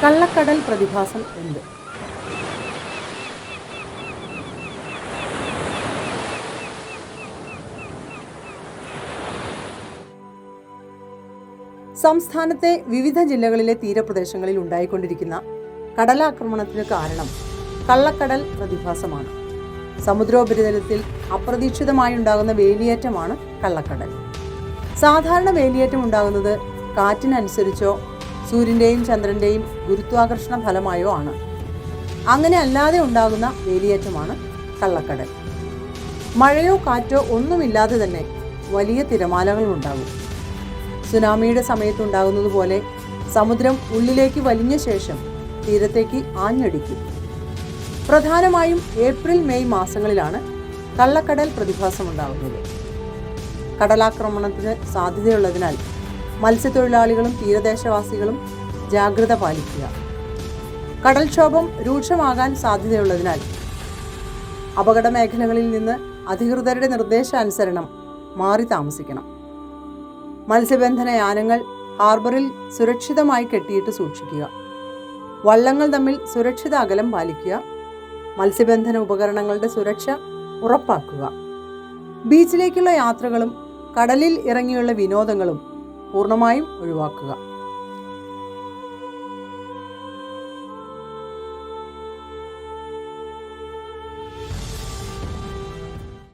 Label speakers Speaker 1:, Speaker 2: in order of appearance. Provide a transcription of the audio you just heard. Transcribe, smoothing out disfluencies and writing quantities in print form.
Speaker 1: കള്ളക്കടൽ പ്രതിഭാസം എന്ത്? സംസ്ഥാനത്തെ വിവിധ ജില്ലകളിലെ തീരപ്രദേശങ്ങളിൽ ഉണ്ടായിക്കൊണ്ടിരിക്കുന്ന കടലാക്രമണത്തിന് കാരണം കള്ളക്കടൽ പ്രതിഭാസമാണ്. സമുദ്രോപരിതലത്തിൽ അപ്രതീക്ഷിതമായി ഉണ്ടാകുന്ന വേലിയേറ്റമാണ് കള്ളക്കടൽ. സാധാരണ വേലിയേറ്റം ഉണ്ടാകുന്നത് കാറ്റിനനുസരിച്ചോ സൂര്യൻ്റെയും ചന്ദ്രൻ്റെയും ഗുരുത്വാകർഷണ ഫലമായോ ആണ്. അങ്ങനെ അല്ലാതെ ഉണ്ടാകുന്ന വേലിയേറ്റമാണ് കള്ളക്കടൽ. മഴയോ കാറ്റോ ഒന്നുമില്ലാതെ തന്നെ വലിയ തിരമാലകൾ ഉണ്ടാകും. സുനാമിയുടെ സമയത്തുണ്ടാകുന്നത് പോലെ സമുദ്രം ഉള്ളിലേക്ക് വലിഞ്ഞ ശേഷം തീരത്തേക്ക് ആഞ്ഞടിക്കും. പ്രധാനമായും ഏപ്രിൽ മെയ് മാസങ്ങളിലാണ് കള്ളക്കടൽ പ്രതിഭാസം ഉണ്ടാകുന്നത്. കടലാക്രമണത്തിന് സാധ്യതയുള്ളതിനാൽ മത്സ്യത്തൊഴിലാളികളും തീരദേശവാസികളും ജാഗ്രത പാലിക്കുക. കടൽക്ഷോഭം രൂക്ഷമാകാൻ സാധ്യതയുള്ളതിനാൽ അപകട മേഖലകളിൽ നിന്ന് അധികൃതരുടെ നിർദ്ദേശാനുസരണം മാറി താമസിക്കണം. മത്സ്യബന്ധന യാനങ്ങൾ ഹാർബറിൽ സുരക്ഷിതമായി കെട്ടിയിട്ട് സൂക്ഷിക്കുക. വള്ളങ്ങൾ തമ്മിൽ സുരക്ഷിത അകലം പാലിക്കുക. മത്സ്യബന്ധന ഉപകരണങ്ങളുടെ സുരക്ഷ ഉറപ്പാക്കുക. ബീച്ചിലേക്കുള്ള യാത്രകളും കടലിൽ ഇറങ്ങിയുള്ള വിനോദങ്ങളും പൂർണ്ണമായും ഒഴിവാക്കുക.